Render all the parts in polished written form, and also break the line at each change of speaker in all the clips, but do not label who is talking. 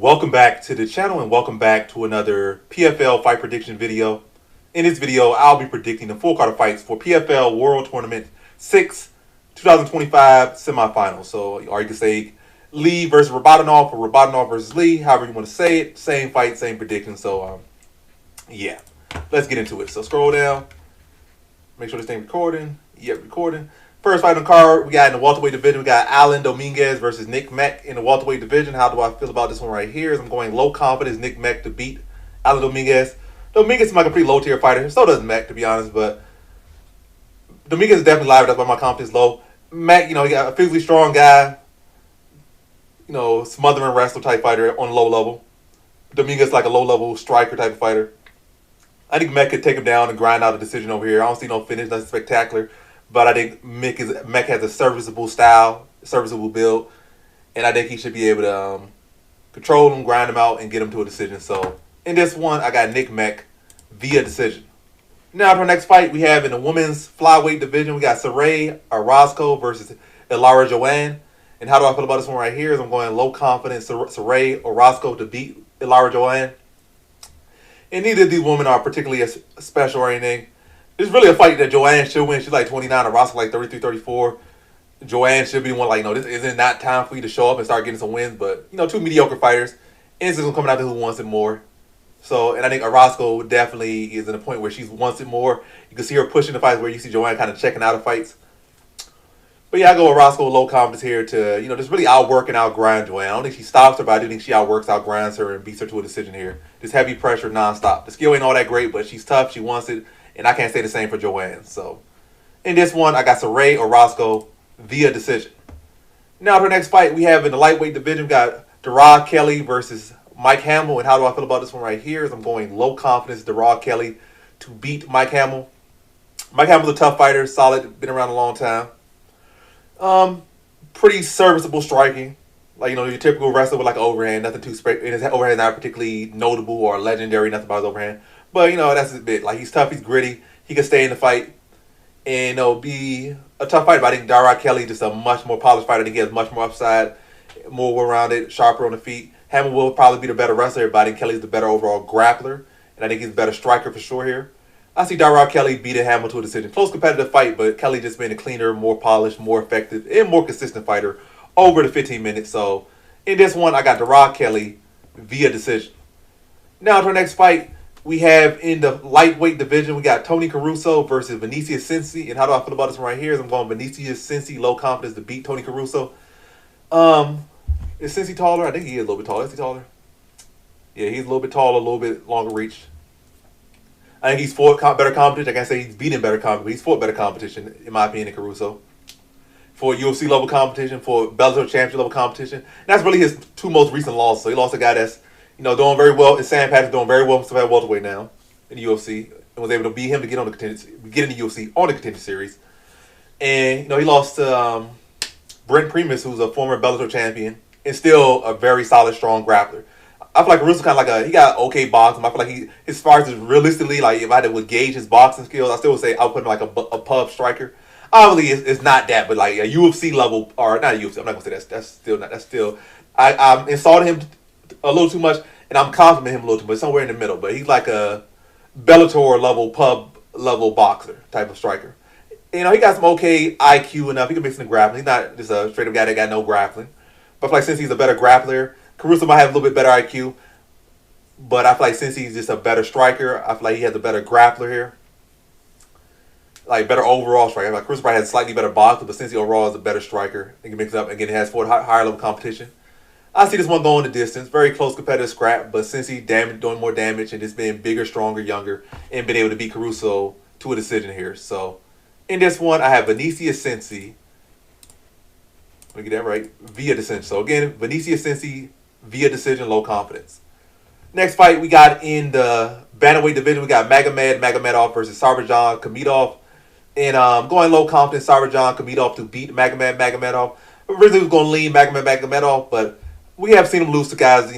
Welcome back to the channel and welcome back to another PFL fight prediction video. In this video, I'll be predicting the full card of fights for PFL World Tournament 6 2025 semifinals. So, or you can say Lee versus Rabadanov or Rabadanov versus Lee, however you want to say it. Same fight, same prediction. So, yeah, let's get into it. So, scroll down. Make sure this thing recording. Yep, recording. First fight on the card, we got in the welterweight division, we got Allan Dominguez versus Mack in the welterweight division. How do I feel about this one right here? I'm going low confidence Mack to beat Allan Dominguez. Dominguez is like a pretty low tier fighter. So does Mack, to be honest, but Dominguez is definitely live. That's why my confidence low. Mack, he got a physically strong guy, smothering wrestler type fighter on a low level. Dominguez like a low level striker type of fighter. I think Mack could take him down and grind out a decision over here. I don't see no finish, nothing spectacular. But I think Mack has a serviceable style, serviceable build, and I think he should be able to control him, grind him out, and get him to a decision. So in this one, I got Mack via decision. Now for our next fight, we have in the women's flyweight division, we got Sere Arasco versus Joanne. And how do I feel about this one right here? I'm going low confidence Sere Arasco to beat Joanne. And neither of these women are particularly special or anything. It's really a fight that Joanne should win. She's like 29, Arasco like 33, 34. Joanne should be one like, this isn't not time for you to show up and start getting some wins. But, two mediocre fighters. And it's just coming out to who wants it more. So, and I think Arasco definitely is in a point where she wants it more. You can see her pushing the fights where you see Joanne kind of checking out of fights. But yeah, I go with Arasco low confidence here to, just really outwork and outgrind Joanne. I don't think she stops her, but I do think she outworks, outgrinds her, and beats her to a decision here. Just heavy pressure nonstop. The skill ain't all that great, but she's tough. She wants it. And I can't say the same for Joanne. So, in this one, I got Sere Arasco via decision. Now, for the next fight, we have in the lightweight division, we got Darragh Kelly versus Mike Hamill. And how do I feel about this one right here? I'm going low confidence Darragh Kelly to beat Mike Hamill. Mike Hamill's a tough fighter, solid, been around a long time. Pretty serviceable striking. Like, your typical wrestler with like an overhand, nothing too and his overhand not particularly notable or legendary, nothing about his overhand. But, that's his bit. Like, he's tough, he's gritty. He can stay in the fight and, be a tough fight. But I think Darragh Kelly just a much more polished fighter. I think he has much more upside, more well-rounded, sharper on the feet. Hamill will probably be the better wrestler, but I think Kelly's the better overall grappler. And I think he's a better striker for sure here. I see Darragh Kelly beating Hamill to a decision. Close competitive fight, but Kelly just been a cleaner, more polished, more effective, and more consistent fighter over the 15 minutes. So, in this one, I got Darragh Kelly via decision. Now, to our next fight, we have in the lightweight division, we got Tony Caruso versus Venicius Cincy. And how do I feel about this one right here? I'm going Venicius Cincy, low confidence to beat Tony Caruso. Is Cincy taller? I think he is a little bit taller. Is he taller? Yeah, he's a little bit taller, a little bit longer reach. I think he's fought better competition. I can't say he's beaten better competition, but he's fought better competition, in my opinion, than Caruso. For UFC level competition, for Bellator championship level competition. And that's really his two most recent losses. So he lost a guy that's doing very well. And Sam Patterson doing very well at welterweight now in the UFC, and was able to beat him to get in the UFC on the contender series. And he lost to Brent Primis, who's a former Bellator champion, and still a very solid, strong grappler. I feel like Caruso kind of like he got okay boxing. I feel like as far as realistically, like if I had to gauge his boxing skills, I still would say I would put him like a pub striker. Obviously, it's not that, but like a UFC level, or not a UFC. I'm not gonna say that's still not. That's still. I'm insulting him a little too much, and I'm complimenting him a little too much. Somewhere in the middle, but he's like a Bellator level, pub level boxer type of striker. He got some okay IQ enough. He can mix in the grappling. He's not just a straight up guy that got no grappling. But I feel like since he's a better grappler, Caruso might have a little bit better IQ. But I feel like since he's just a better striker, I feel like he has a better grappler here. Like better overall striker. Like Caruso probably has a slightly better boxer, but since he overall is a better striker, he can mix it up. Again, he has fought higher level competition. I see this one going the distance. Very close competitive scrap, but since he's doing more damage and just being bigger, stronger, younger, and been able to beat Caruso to a decision here. So, in this one, I have Venicius Cincy. Let me get that right. Via decision. So, again, Venicius Cincy via decision, low confidence. Next fight we got in the bantamweight division. We got Magomedov versus Saraj Kamov. And going low confidence, Saraj Kamov to beat Magomedov. Originally was going to lean Magomedov, but we have seen him lose to guys,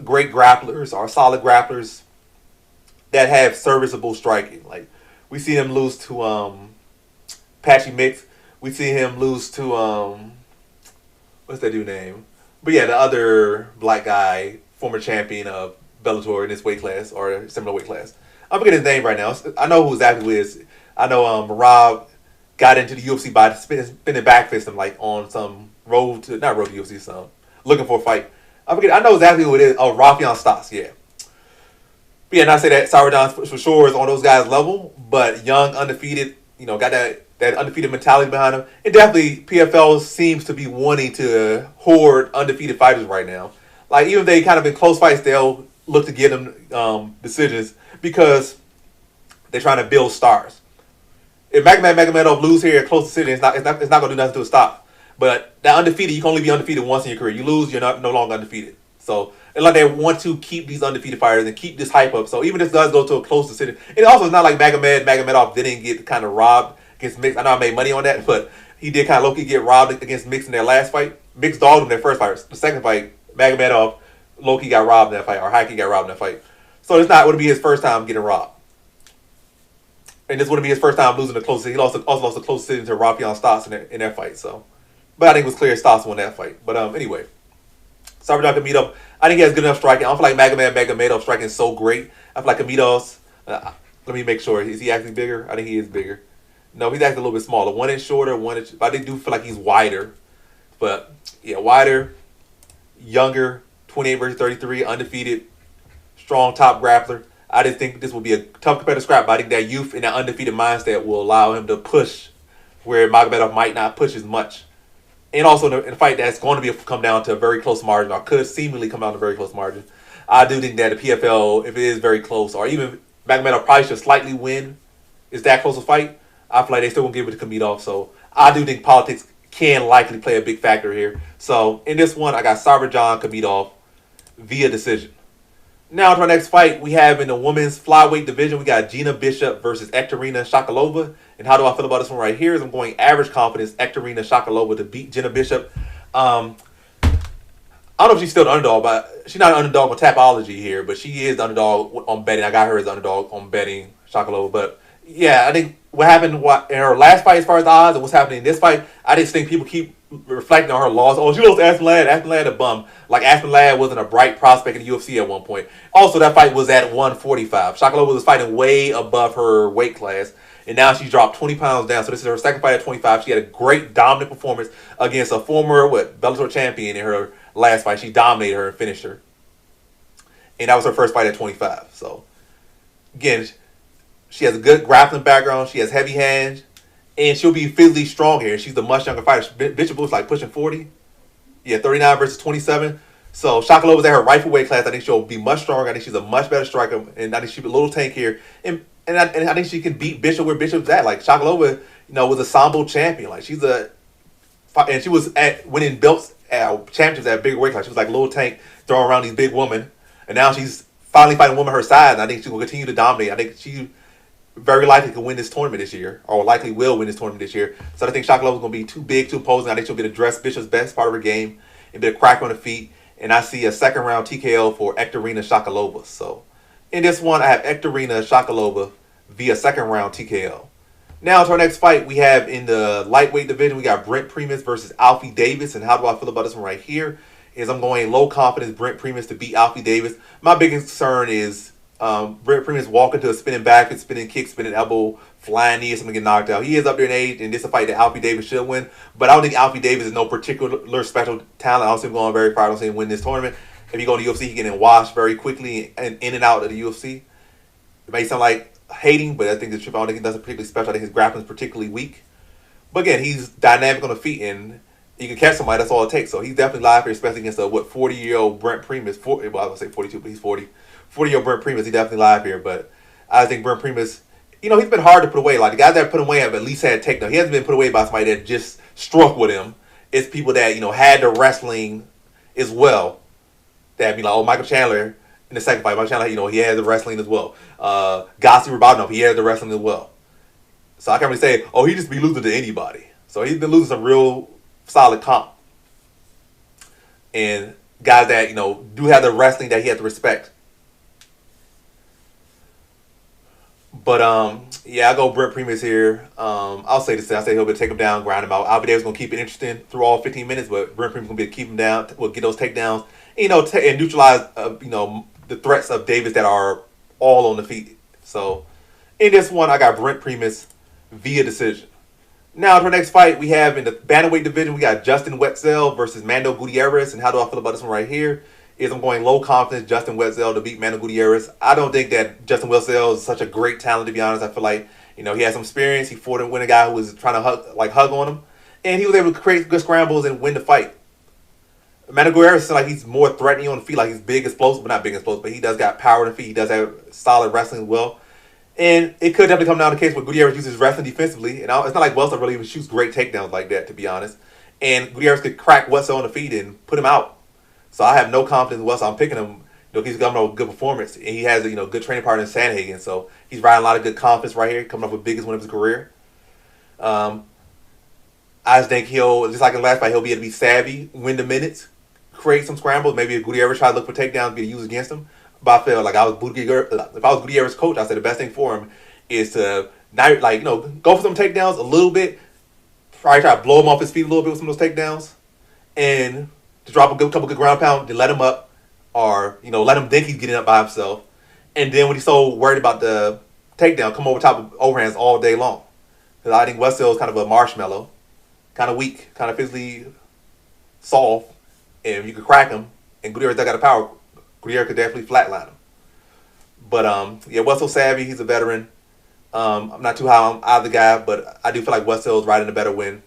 great grapplers or solid grapplers that have serviceable striking. Like, we see him lose to Patchy Mix. We see him lose to, what's that dude name? But yeah, the other black guy, former champion of Bellator in this weight class or a similar weight class. I'm forgetting his name right now. I know who exactly is. I know Rob got into the UFC by spinning back fisting like on some road to not road to UFC, some looking for a fight. I know exactly who it is. Oh, Rafion Stas, yeah. But yeah, not say that Saraj for sure is on those guys' level, but young, undefeated, got that undefeated mentality behind him. And definitely PFL seems to be wanting to hoard undefeated fighters right now. Like even if they kind of in close fights, they'll look to get them decisions because they're trying to build stars. If Magomedov lose here at close decision, it's not going to do nothing to a stop. But that undefeated, you can only be undefeated once in your career. You lose, you're no longer undefeated. So it's like they want to keep these undefeated fighters and keep this hype up. So even if this does go to a close decision, it also is not like Magomedov didn't get kind of robbed against Mix. I know I made money on that, but he did kind of low-key get robbed against Mix in their last fight. Mix dogged him their first fight. The second fight, Magomedov low-key got robbed in that fight, or high-key got robbed in that fight. So it's not going to be his first time getting robbed. And this wouldn't be his first time losing the close. He also lost a close decision to Rafion Stas in that fight. So, but I think it was clear Stas won that fight. But anyway, Saraj Kamov. I think he has good enough striking. I don't feel like Magomedov striking is so great. I feel like Kamidov's. Let me make sure. Is he actually bigger? I think he is bigger. No, he's actually a little bit smaller. 1 inch shorter. 1 inch. But I do feel like he's wider. But yeah, wider, younger. 28 versus 33, undefeated, strong top grappler. I just think this will be a tough competitive scrap, but I think that youth and that undefeated mindset will allow him to push where Magomedov might not push as much. And also in a fight that's going to come down to a very close margin, or could seemingly come down to a very close margin. I do think that the PFL, if it is very close, or even Magomedov probably should slightly win, is that close a fight, I feel like they still won't give it to Kamidov. So I do think politics can likely play a big factor here. So in this one, I got Saraj Kamidov via decision. Now to our next fight, we have in the women's flyweight division, we got Gina Bishop versus Ectarina Shakalova. And how do I feel about this one right here? Is I'm going average confidence, Ectarina Shakalova to beat Gina Bishop. I don't know if she's still the underdog, but she's not an underdog on Tapology here, but she is the underdog on betting. I got her as the underdog on betting Shakalova. But yeah, I think what happened in her last fight as far as the odds and what's happening in this fight, I just think people keep reflecting on her loss. Oh, she lost to Aspen Ladd. Aspen Ladd a bum. Like Aspen Ladd wasn't a bright prospect in the UFC at one point. Also, that fight was at 145. Shakalova was fighting way above her weight class, and now she's dropped 20 pounds down. So this is her second fight at 25. She had a great dominant performance against a former Bellator champion in her last fight. She dominated her and finished her, and that was her first fight at 25. So again, she has a good grappling background. She has heavy hands. And she'll be physically strong here. She's a much younger fighter. Bishop was like pushing 40. Yeah, 39 versus 27. So Shakalova's at her rightful weight class. I think she'll be much stronger. I think she's a much better striker. And I think she's a little tank here. And I think she can beat Bishop where Bishop's at. Like Shakalova, was a Sambo champion. Like she was winning belts championships at big weight class. She was like a little tank throwing around these big women. And now she's finally fighting a woman her size. And I think she will continue to dominate. I think she very likely could win this tournament this year, or likely will win this tournament this year. So I think Shakalova is going to be too big, too imposing. I think she'll be able to address Bishop's best part of her game and be a crack on the feet. And I see a second round TKO for Ectarina Shakalova. So in this one, I have Ectarina Shakalova via second round TKO. Now to our next fight, we have in the lightweight division, we got Brent Primis versus Alfie Davis. And how do I feel about this one right here? Is I'm going low confidence Brent Primis to beat Alfie Davis. My biggest concern is Brent Primis walking to a spinning back, spinning kick, spinning elbow, flying knee, something get knocked out. He is up there in age, and this is a fight that Alfie Davis should win. But I don't think Alfie Davis is no particular special talent. I don't see him going very far. I don't see him win this tournament. If he go to the UFC, he can get washed very quickly and in and out of the UFC. It may sound like hating, but I think the truth, I don't think he does it particularly special. I think his grappling is particularly weak. But again, he's dynamic on the feet, and he can catch somebody. That's all it takes. So he's definitely live here, especially against a 40-year-old Brent Primis. Well, I would say 42, but he's 40. 40-year-old Brent Primis, he definitely live here, but I think Brent Primis, he's been hard to put away. Like the guys that put him away have at least had takedown. He hasn't been put away by somebody that just struck with him. It's people that had the wrestling as well. That be like, Michael Chandler in the second fight. Michael Chandler, he had the wrestling as well. Rabadanov, he had the wrestling as well. So I can't really say, he just be losing to anybody. So he's been losing some real solid comp. And guys that do have the wrestling that he has to respect. But yeah, I go Brent Primis here. I'll say this: I say he'll be take him down, grind him out. Alfie Davis gonna keep it interesting through all 15 minutes, but Brent Primis gonna be able to keep him down. Will get those takedowns, and neutralize the threats of Davis that are all on the feet. So in this one, I got Brent Primis via decision. Now to our next fight, we have in the bantamweight division, we got Justin Wetszell versus Mando Gutierrez. And how do I feel about this one right here? Is I'm going low confidence Justin Wetszell to beat Mando Gutierrez. I don't think that Justin Wetszell is such a great talent, to be honest. I feel like he has some experience. He fought and win a guy who was trying to hug on him, and he was able to create good scrambles and win the fight. Mando Gutierrez seems like he's more threatening on the feet, like he's big, explosive, but not big, explosive, but he does got power on the feet. He does have solid wrestling as well. And it could definitely come down to the case where Gutierrez uses wrestling defensively. And it's not like Wetszell really even shoots great takedowns like that, to be honest. And Gutierrez could crack Wetszell on the feet and put him out. So I have no confidence in Wetszell. I'm picking him. He's coming up with good performance. And he has a good training partner in Sandhagen. So he's riding a lot of good confidence right here, coming up with the biggest win of his career. I just think he'll, just like in the last fight, he'll be able to be savvy, win the minutes, create some scrambles. Maybe if Gutierrez try to look for takedowns, be used against him. But I feel like if I was Gutierrez's coach, I said the best thing for him is to not go for some takedowns a little bit, probably try to blow him off his feet a little bit with some of those takedowns, and to drop a couple good ground pound, then let him up, or let him think he's getting up by himself, and then when he's so worried about the takedown, come over top of overhands all day long. Because I think Wetszell is kind of a marshmallow, kind of weak, kind of physically soft, and you could crack him, and Gutierrez got the power. Gutierrez could definitely flatline him. But Wetszell savvy. He's a veteran. I'm not too high on either guy, but I do feel like Wetszell is riding a better win,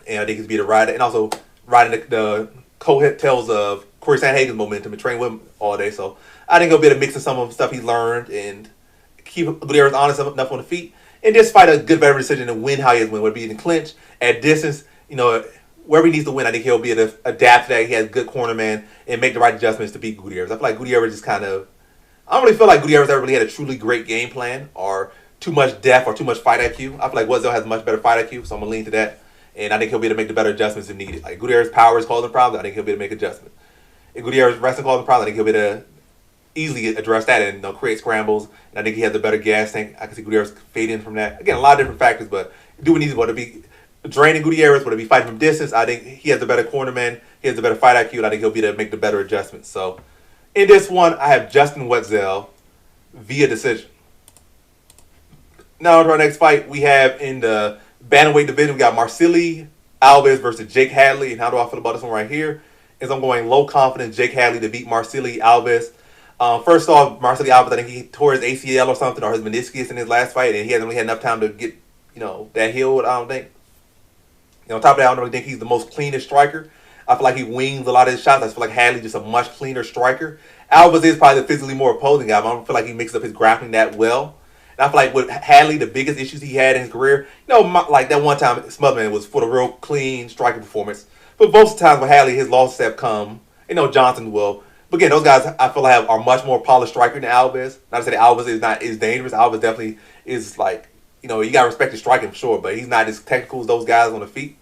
and I think he's be the rider, and also riding the coattails of Corey Sandhagen's momentum and train with him all day. So I think he'll be able to mix in some of the stuff he's learned and keep Gutierrez honest enough on the feet, and just fight a good veteran decision and win how he has win, whether it be in clinch, at distance, wherever he needs to win. I think he'll be able to adapt to that. He has good corner man and make the right adjustments to beat Gutierrez. I feel like Gutierrez just I don't really feel like Gutierrez ever really had a truly great game plan or too much depth or too much fight IQ. I feel like Wetszell has much better fight IQ, so I'm going to lean to that. And I think he'll be able to make the better adjustments if needed. Like Gutierrez' power is causing problems, I think he'll be able to make adjustments. If Gutierrez' wrestling causing problems, I think he'll be able to easily address that and create scrambles. And I think he has a better gas tank. I can see Gutierrez fading from that. Again, a lot of different factors, but do what needs to be draining Gutierrez, would it be fighting from distance? I think he has the better corner man. He has the better fight IQ, and I think he'll be able to make the better adjustments. So in this one, I have Justin Wetszell via decision. Now, to our next fight, we have in the bantamweight division, we got Marceli Alves versus Jake Hadley. And how do I feel about this one right here? Is I'm going low confidence Jake Hadley to beat Marceli Alves. First off, Marceli Alves, I think he tore his ACL or something, or his meniscus in his last fight, and he hasn't really had enough time to get that healed, I don't think. On top of that, I don't really think he's the most cleanest striker. I feel like he wings a lot of his shots. I feel like Hadley just a much cleaner striker. Alves is probably the physically more opposing guy, but I don't feel like he mixes up his grappling that well. And I feel like with Hadley, the biggest issues he had in his career, like that one time Smotherman was for the real clean striking performance. But most of the times with Hadley, his losses have come. Johnson will. But again, those guys I feel like are much more polished striker than Alves. Not to say that Alves is not as dangerous. Alves definitely is like, you gotta respect his striking for sure, but he's not as technical as those guys on the feet.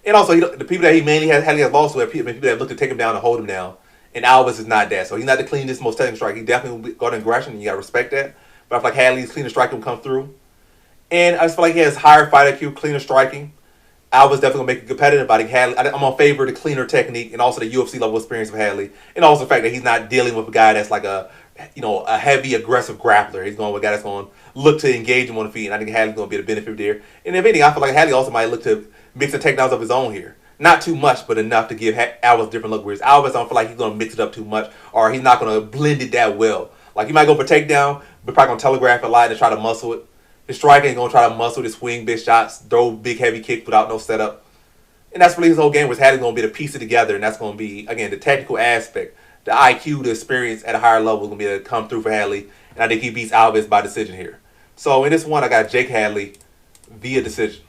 And also, the people that he mainly has lost to are people that look to take him down and hold him down. And Alves is not that. So he's not the cleanest, most technical striker. He definitely will go to aggression, and you got to respect that. But I feel like Hadley's cleaner striking will come through. And I just feel like he has higher fight IQ, cleaner striking. Alves definitely going to make it competitive. I think Hadley, I'm on favor of the cleaner technique and also the UFC level experience of Hadley. And also the fact that he's not dealing with a guy that's like a heavy, aggressive grappler. He's going with a guy that's going to look to engage him on the feet. And I think Hadley's going to be the benefit there. And if anything, I feel like Hadley also might look to mix the takedowns of his own here. Not too much, but enough to give Alves a different look. Whereas Alves, I don't feel like he's going to mix it up too much, or he's not going to blend it that well. Like, he might go for takedown, but probably going to telegraph it a lot and try to muscle it. His striking is going to try to muscle to swing big shots, throw big heavy kicks without no setup. And that's really his whole game, where Hadley's going to be able to piece it together, and that's going to be, again, the technical aspect, the IQ, the experience at a higher level is going to be able to come through for Hadley. And I think he beats Alves by decision here. So in this one, I got Jake Hadley via decision.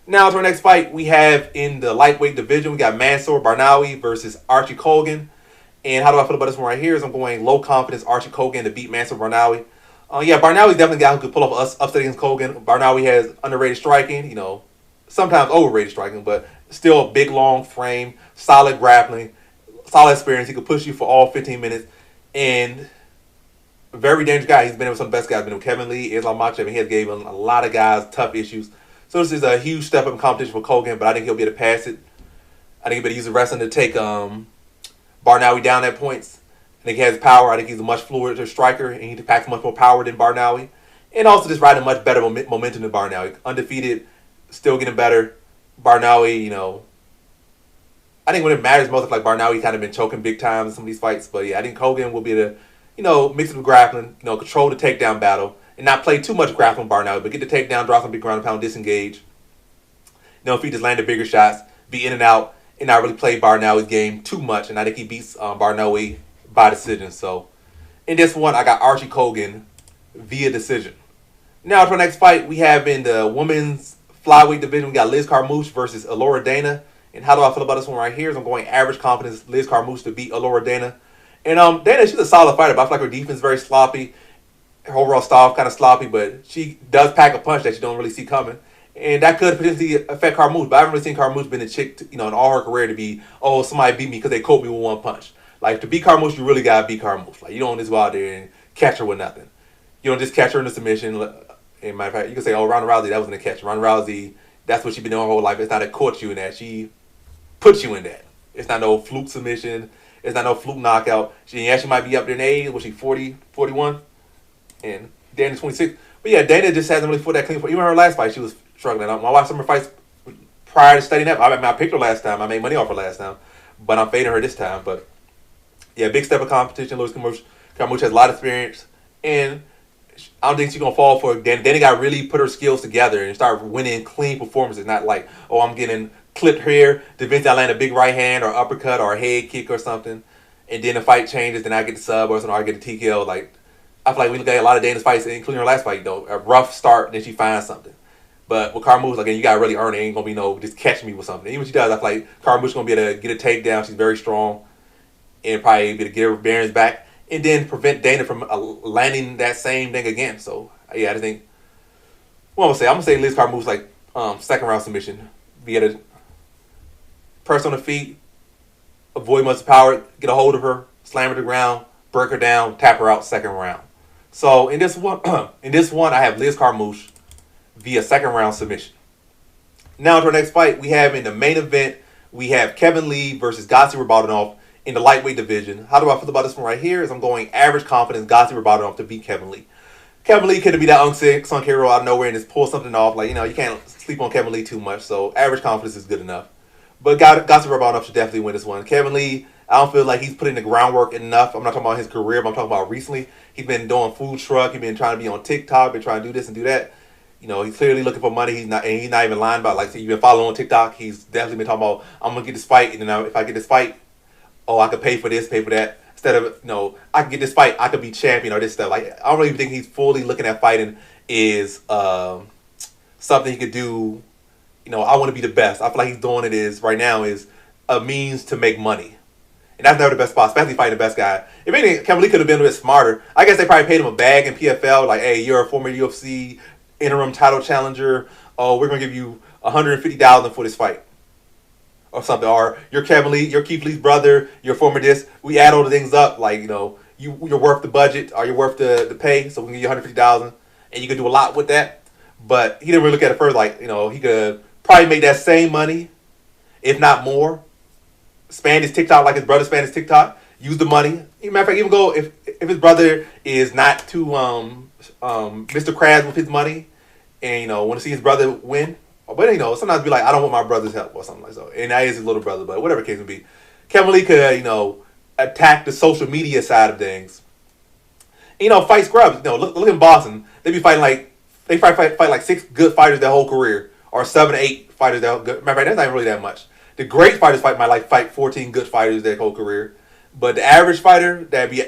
Now to our next fight, we have in the lightweight division, we got Mansor Barnawi versus Archie Colgan. And how do I feel about this one right here? Is I'm going low confidence Archie Colgan to beat Mansor Barnawi. Barnawi's definitely a guy who could pull off upset against Colgan. Barnawi has underrated striking, sometimes overrated striking, but still a big, long frame, solid grappling, solid experience. He could push you for all 15 minutes. And a very dangerous guy. He's been with some of the best guys. He's been with Kevin Lee, Islam Makhachev, and he has gave him a lot of guys tough issues. So this is a huge step up in competition for Kogan, but I think he'll be able to pass it. I think he'll be able to use the wrestling to take Barnawi down at points. I think he has power. I think he's a much fluider striker, and he packs much more power than Barnawi. And also just riding much better momentum than Barnawi. Undefeated, still getting better. Barnawi, I think when it matters most, like Barnawi kind of been choking big time in some of these fights. But yeah, I think Kogan will be able to, mix it with grappling, control the takedown battle, and not play too much grappling Barnawi, but get the takedown, drop some big ground and pound, disengage. If he just landed bigger shots, be in and out, and not really play Barnawi's game too much. And I think he beats Barnawi by decision. So in this one, I got Archie Kogan via decision. Now to our next fight, we have in the women's flyweight division, we got Liz Carmouche versus Elora Dana. And how do I feel about this one right here? I'm going average confidence, Liz Carmouche to beat Elora Dana. And Dana, she's a solid fighter, but I feel like her defense is very sloppy. Her overall style kind of sloppy, but she does pack a punch that you don't really see coming. And that could potentially affect Carmouche. But I haven't really seen Carmouche been a chick, in all her career to be, somebody beat me because they caught me with one punch. Like, to beat Carmouche, you really got to beat Carmouche. Like, you don't just go out there and catch her with nothing. You don't just catch her in a submission. And matter of fact, you can say, Ronda Rousey, that wasn't a catch. Ronda Rousey, that's what she's been doing her whole life. It's not a caught you in that. She puts you in that. It's not no fluke submission. It's not no fluke knockout. She might be up there in age. Was she 40, 41? And Dana's 26. But yeah, Dana just hasn't really fought that clean fight. Even her last fight, she was struggling. I watched some of her fights prior to studying that. I picked her last time. I made money off her last time. But I'm fading her this time. But yeah, big step of competition. Louis Carmouche has a lot of experience. And I don't think she's going to fall for it. Dana got to really put her skills together and start winning clean performances. Not like, I'm getting clipped here. Eventually I land a big right hand or uppercut or a head kick or something. And then the fight changes. Then I get the sub or something. Or I get the TKO. Like, I feel like we look at a lot of Dana's fights, including her last fight, a rough start, then she finds something. But with Carmouche, you got to really earn it. Ain't going to be just catch me with something. Even if she does, I feel like Carmouche going to be able to get a takedown. She's very strong. And probably be able to get her bearings back. And then prevent Dana from landing that same thing again. So, yeah, I think, I'm going to say Liz Carmouche, second round submission. Be able to press on the feet, avoid much power, get a hold of her, slam her to the ground, break her down, tap her out second round. So in this one, I have Liz Carmouche via second round submission. Now to our next fight, we have in the main event, we have Kevin Lee versus Gotsi Rabadanov in the lightweight division. How do I feel about this one right here? Is I'm going average confidence Gotsi Rabadanov to beat Kevin Lee. Kevin Lee could be that unsung hero out of nowhere and just pull something off. You can't sleep on Kevin Lee too much. So average confidence is good enough. But Gotsi Rabadanov should definitely win this one. Kevin Lee, I don't feel like he's putting the groundwork enough. I'm not talking about his career, but I'm talking about recently. He's been doing food truck. He's been trying to be on TikTok, been trying to do this and do that. He's clearly looking for money. He's not even lying about you've been following on TikTok. He's definitely been talking about, I'm gonna get this fight, and then if I get this fight, I could pay for this, pay for that. Instead of I can get this fight, I could be champion or this stuff. I don't really think he's fully looking at fighting is something he could do. I want to be the best. I feel like he's doing it is right now is a means to make money. And that's never the best spot, especially fighting the best guy. If anything, Kevin Lee could have been a bit smarter. I guess they probably paid him a bag in PFL, like, hey, you're a former UFC interim title challenger. Oh, we're going to give you $150,000 for this fight. Or something. Or you're Kevin Lee, you're Keith Lee's brother, you're former this. We add all the things up, you're worth the budget, or you're worth the pay, so we can give you $150,000. And you could do a lot with that. But he didn't really look at it first, he could probably make that same money, if not more. Span his TikTok like his brother spanned his TikTok. Use the money. Matter of fact, even go if his brother is not too Mr. Krabs with his money, and want to see his brother win. But sometimes be like, I don't want my brother's help or something like that. And that is his little brother, but whatever case may be, Kevin Lee could attack the social media side of things. And, fight scrubs. Look in Boston. They be fighting they fight like 6 good fighters their whole career, or 7 or 8 fighters their whole good. Matter of fact, that's not even really that much. The great fighters might fight 14 good fighters their whole career. But the average fighter that be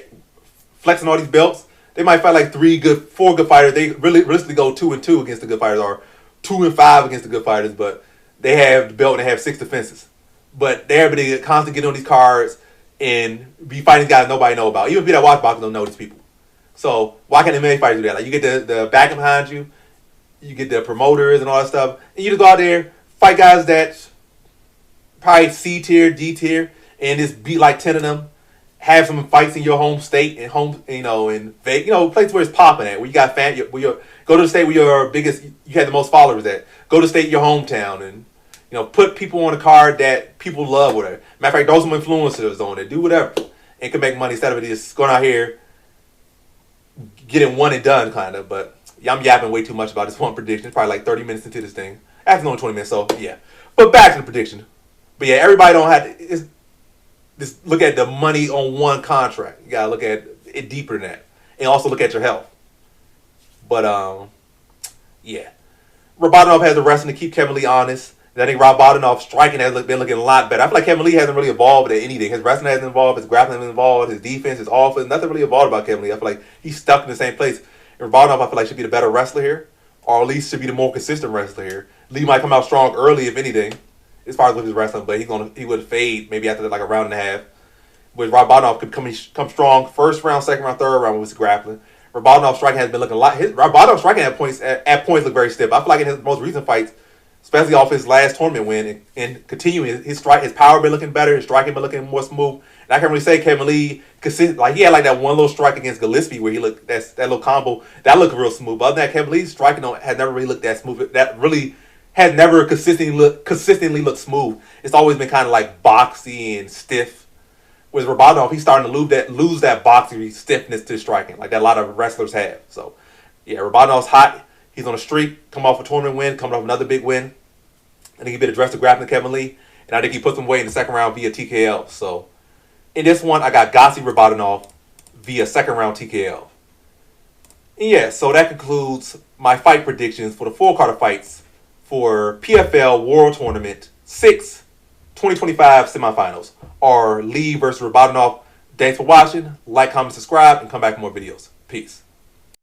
flexing all these belts, they might fight 4 good fighters. They really realistically go 2-2 against the good fighters, or 2-5 against the good fighters. But they have the belt and they have 6 defenses. But they're able to constantly get on these cards and be fighting guys nobody know about. Even people that watch boxing don't know these people. So why can't MMA fighters do that? You get the backing behind you, you get the promoters and all that stuff, and you just go out there, fight guys that probably C tier, D tier, and just beat 10 of them, have some fights in your home state and home, in Vegas, place where it's popping at, where you got go to the state where your biggest, you had the most followers at. Go to the state, your hometown, and put people on a card that people love. Whatever. Matter of fact, those some influencers on it. Do whatever and can make money instead of it just going out here getting one and done kind of. But yeah, I'm yapping way too much about this one prediction. It's probably like 30 minutes into this thing. After only 20 minutes, so yeah. But back to the prediction. But yeah, everybody don't have to just look at the money on one contract. You gotta look at it deeper than that, and also look at your health. But yeah, Rabadanov has the wrestling to keep Kevin Lee honest. And I think Rabadanov striking has been looking a lot better. I feel like Kevin Lee hasn't really evolved at anything. His wrestling hasn't evolved. His grappling hasn't evolved. His defense, his offense, nothing really evolved about Kevin Lee. I feel like he's stuck in the same place. And Rabadanov, I feel like, should be the better wrestler here, or at least should be the more consistent wrestler here. Lee might come out strong early, if anything, as far as with his wrestling, but he would fade maybe after like a round and a half. With Rabadanov could come strong first round, second round, third round with his grappling. Rabadanov striking has been looking a lot. Rabadanov striking at points look very stiff. I feel like in his most recent fights, especially off his last tournament win and continuing his power been looking better, his striking been looking more smooth. And I can't really say Kevin Lee like he had like that one little strike against Gillespie where he looked that little combo that looked real smooth. But other than that, Kevin Lee's striking has never really looked that smooth. That really has never consistently looked smooth. It's always been kind of like boxy and stiff. With Rabadanov, he's starting to lose that boxy stiffness to striking, like that a lot of wrestlers have. So, yeah, Rabadanov's hot. He's on a streak, come off a tournament win, coming off another big win. I think he been addressed to grappling Kevin Lee, and I think he puts him away in the second round via TKO. So, in this one, I got Gotsi Rabadanov via second round TKO. And yeah, so that concludes my fight predictions for the full card of fights for PFL World Tournament 6 2025 semifinals. Or Lee versus Rabadanov. Thanks for watching. Like, comment, subscribe, and come back for more videos. Peace.